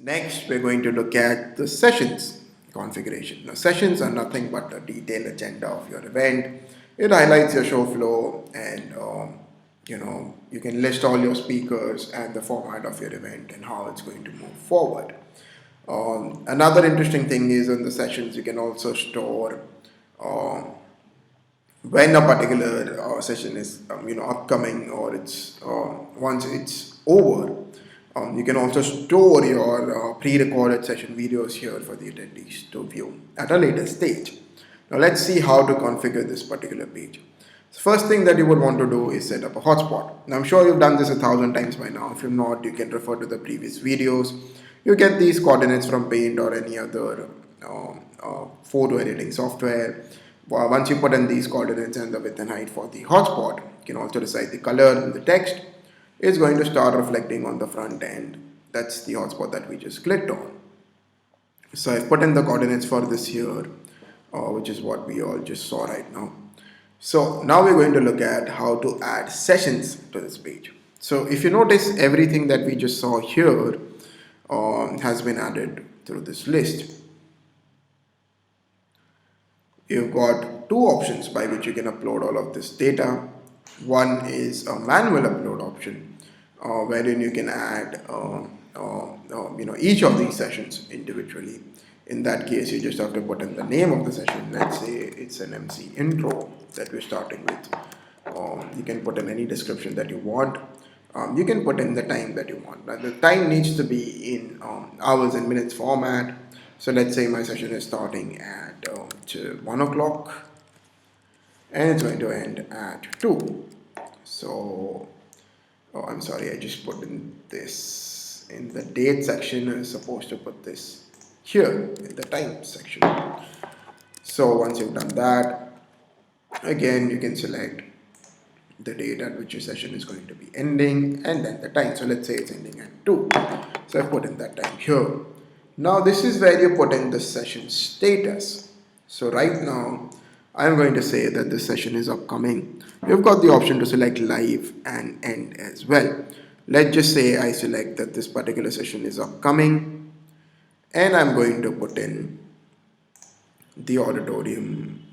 Next, we're going to look at the sessions configuration. Now, sessions are nothing but a detailed agenda of your event. It highlights your show flow, and you can list all your speakers and the format of your event and how it's going to move forward. Another interesting thing is on the sessions you can also store um, when a particular session is upcoming, or it's once it's over. You can also store your pre-recorded session videos here for the attendees to view at a later stage. Now let's see how to configure this particular page. The first thing that you would want to do is set up a hotspot. Now I'm sure you've done this 1,000 times by now. If you've not, you can refer to the previous videos. You get these coordinates from Paint or any other photo editing software. Once you put in these coordinates and the width and height for the hotspot, you can also decide the color and the text is going to start reflecting on the front end. That's the hotspot that we just clicked on. So I've put in the coordinates for this here, which is what we all just saw right now. So now we're going to look at how to add sessions to this page. So if you notice, everything that we just saw here has been added through this list. You've got two options by which you can upload all of this data. One is a manual upload option, wherein you can add each of these sessions individually. In that case, you just have to put in the name of the session. Let's say it's an MC intro that we're starting with. You can put in any description that you want. You can put in the time that you want. Now, the time needs to be in hours and minutes format. So let's say my session is starting at 1 o'clock and it's going to end at 2. So, I'm sorry, I just put in this in the date section. I'm supposed to put this here in the time section. So once you've done that, again, you can select the date at which your session is going to be ending and then the time. So let's say it's ending at 2. So I put in that time here. Now this is where you put in the session status. So right now I'm going to say that this session is upcoming. You've got the option to select live and end as well. Let's just say I select that this particular session is upcoming, and I'm going to put in the auditorium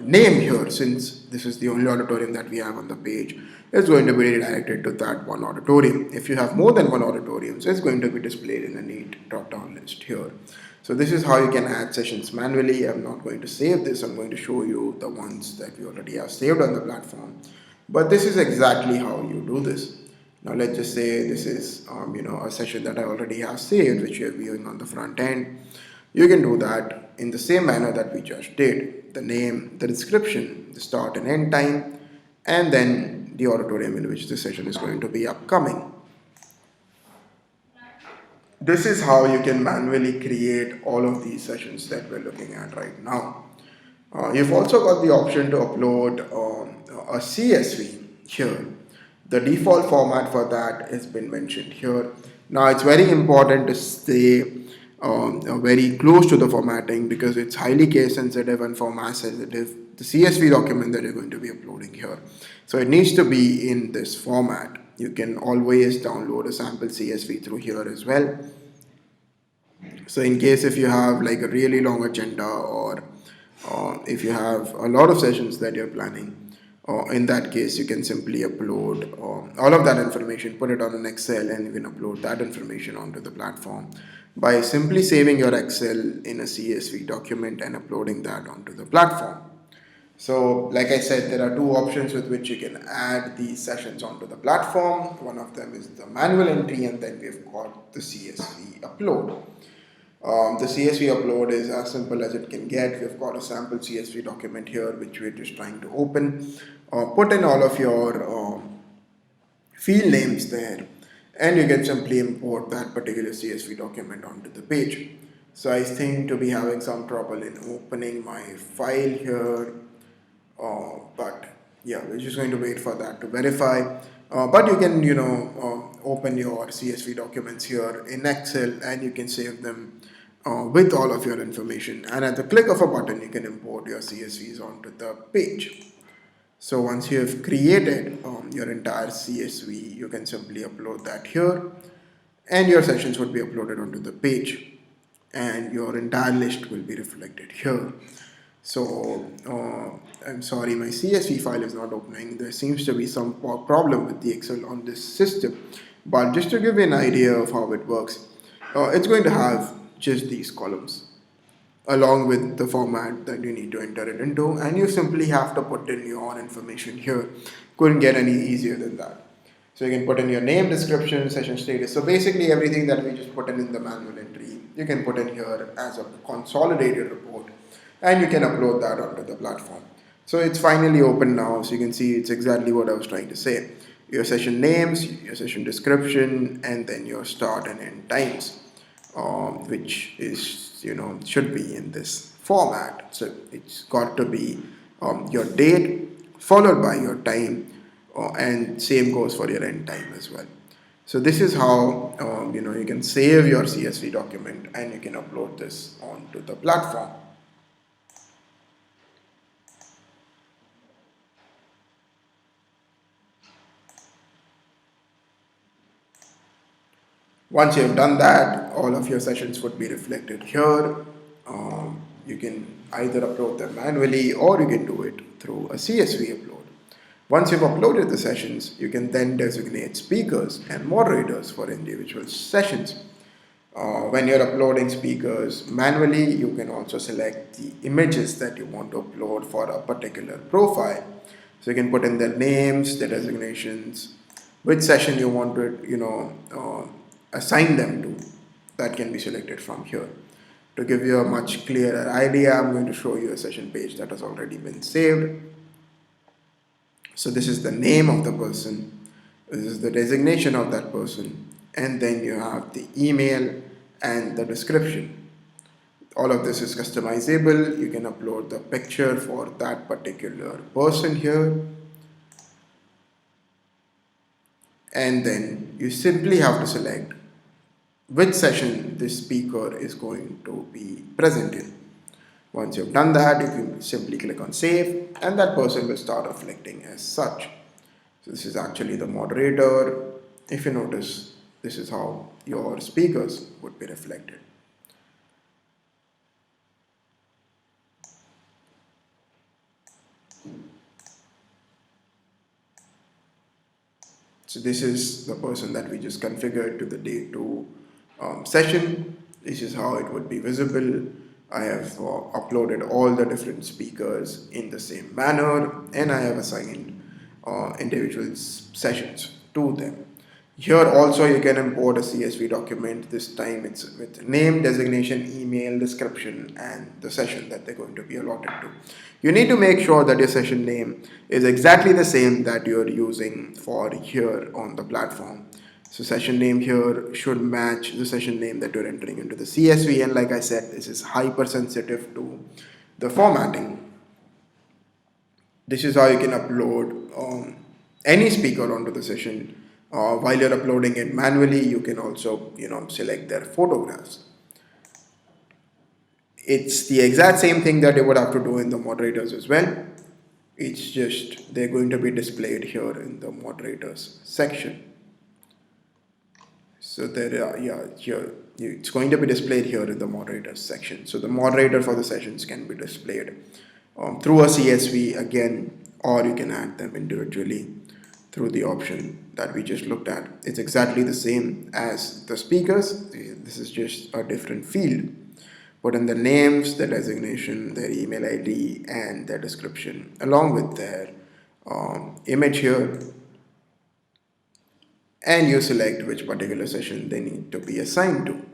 name here. Since this is the only auditorium that we have on the page, it's going to be redirected to that one auditorium. If you have more than one auditorium, so it's going to be displayed in a neat drop-down list here. So this is how you can add sessions manually. I'm not going to save this. I'm going to show you the ones that we already have saved on the platform. But this is exactly how you do this. Now let's just say this is a session that I already have saved, which you're viewing on the front end. You can do that in the same manner that we just did. The name, the description, the start and end time, and then the auditorium in which the session is going to be upcoming. This is how you can manually create all of these sessions that we're looking at right now. You've also got the option to upload a CSV here. The default format for that has been mentioned here. Now it's very important to stay very close to the formatting because it's highly case sensitive and format sensitive, the CSV document that you're going to be uploading here. So it needs to be in this format. You can always download a sample CSV through here as well. So in case if you have like a really long agenda, or if you have a lot of sessions that you're planning, in that case you can simply upload all of that information, put it on an Excel, and you can upload that information onto the platform by simply saving your Excel in a CSV document and uploading that onto the platform. So like I said, there are two options with which you can add these sessions onto the platform. One of them is the manual entry, and then we've got the CSV upload. The CSV upload is as simple as it can get. We've got a sample CSV document here which we're just trying to open. Put in all of your field names there, and you can simply import that particular CSV document onto the page. So I think to be having some trouble in opening my file here, but yeah, we're just going to wait for that to verify. But you can open your CSV documents here in Excel, and you can save them with all of your information, and at the click of a button you can import your CSVs onto the page. So once you have created your entire CSV, you can simply upload that here, and your sessions would be uploaded onto the page, and your entire list will be reflected here. So I'm sorry, my CSV file is not opening. There seems to be some problem with the Excel on this system. But just to give you an idea of how it works, it's going to have just these columns along with the format that you need to enter it into, and you simply have to put in your information here. Couldn't get any easier than that. So you can put in your name, description, session status. So basically everything that we just put in the manual entry, you can put in here as a consolidated report, and you can upload that onto the platform. So it's finally open now, so you can see it's exactly what I was trying to say. Your session names, your session description, and then your start and end times, which is, should be in this format. So it's got to be your date followed by your time, and same goes for your end time as well. So this is how you can save your CSV document and you can upload this onto the platform. Once you have done that, all of your sessions would be reflected here. You can either upload them manually or you can do it through a CSV upload. Once you've uploaded the sessions, you can then designate speakers and moderators for individual sessions. When you're uploading speakers manually, you can also select the images that you want to upload for a particular profile. So you can put in their names, their designations, which session you want to, assign them to. That can be selected from here. To give you a much clearer idea, I'm going to show you a session page that has already been saved. So this is the name of the person, this is the designation of that person, and then you have the email and the description. All of this is customizable. You can upload the picture for that particular person here, and then you simply have to select which session this speaker is going to be present in. Once you've done that, you can simply click on save, and that person will start reflecting as such. So this is actually the moderator. If you notice, this is how your speakers would be reflected. So this is the person that we just configured to the day 2 session. This is how it would be visible. I have uploaded all the different speakers in the same manner, and I have assigned individual sessions to them. Here also you can import a CSV document. This time it's with name, designation, email, description, and the session that they're going to be allotted to. You need to make sure that your session name is exactly the same that you're using for here on the platform. So session name here should match the session name that you're entering into the CSV, and like I said, this is hypersensitive to the formatting. This is how you can upload any speaker onto the session. While you're uploading it manually, you can also select their photographs. It's the exact same thing that you would have to do in the moderators as well. It's just they're going to be displayed here in the moderators section. So there are, yeah, here it's going to be displayed here in the moderators section. So the moderator for the sessions can be displayed through a CSV again, or you can add them individually through the option that we just looked at. It's exactly the same as the speakers. This is just a different field. Put in the names, the designation, their email ID, and their description, along with their image here, and you select which particular session they need to be assigned to.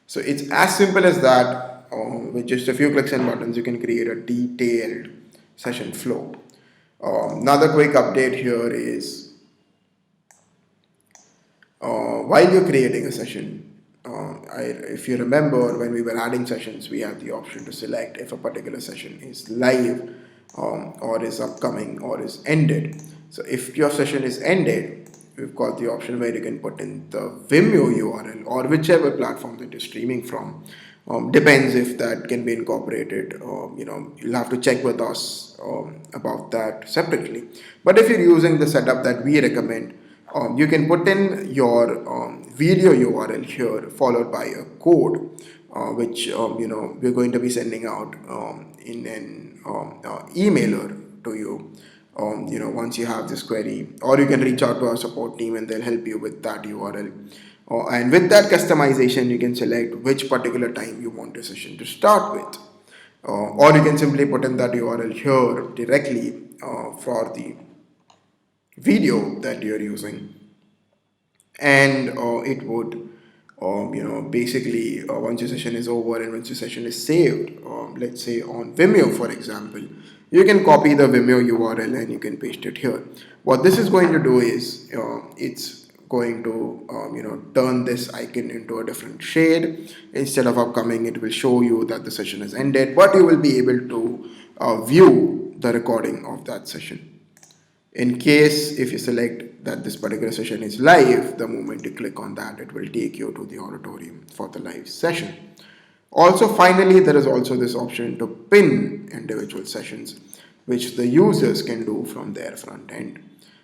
So it's as simple as that. With just a few clicks and buttons, you can create a detailed session flow. Another quick update here is while you're creating a session, if you remember when we were adding sessions, we had the option to select if a particular session is live or is upcoming or is ended. So if your session is ended, we've got the option where you can put in the Vimeo URL or whichever platform that you're streaming from. Depends if that can be incorporated. You'll have to check with us about that separately. But if you're using the setup that we recommend, You can put in your video URL here, followed by a code, which we're going to be sending out in an emailer to you. Once you have this query, or you can reach out to our support team and they'll help you with that URL. And with that customization, you can select which particular time you want your session to start with. Or you can simply put in that URL here directly for the video that you're using, and it would basically once your session is over and once your session is saved, let's say on Vimeo for example, you can copy the Vimeo URL and you can paste it here. What this is going to do is it's going to turn this icon into a different shade. Instead of upcoming, it will show you that the session has ended, but you will be able to view the recording of that session. In case if you select that this particular session is live, the moment you click on that, it will take you to the auditorium for the live session. Also, finally, there is also this option to pin individual sessions, which the users can do from their front end.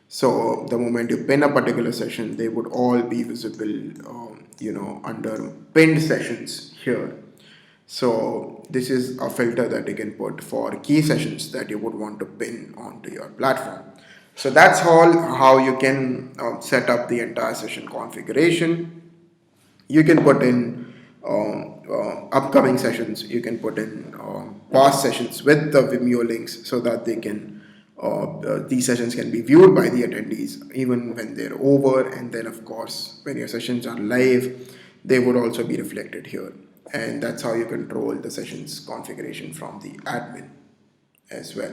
So the moment you pin a particular session, they would all be visible, under pinned sessions here. So this is a filter that you can put for key sessions that you would want to pin onto your platform. So that's all how you can set up the entire session configuration. You can put in upcoming sessions. You can put in past sessions with the Vimeo links so that they can these sessions can be viewed by the attendees even when they're over. And then, of course, when your sessions are live, they would also be reflected here. And that's how you control the sessions configuration from the admin as well.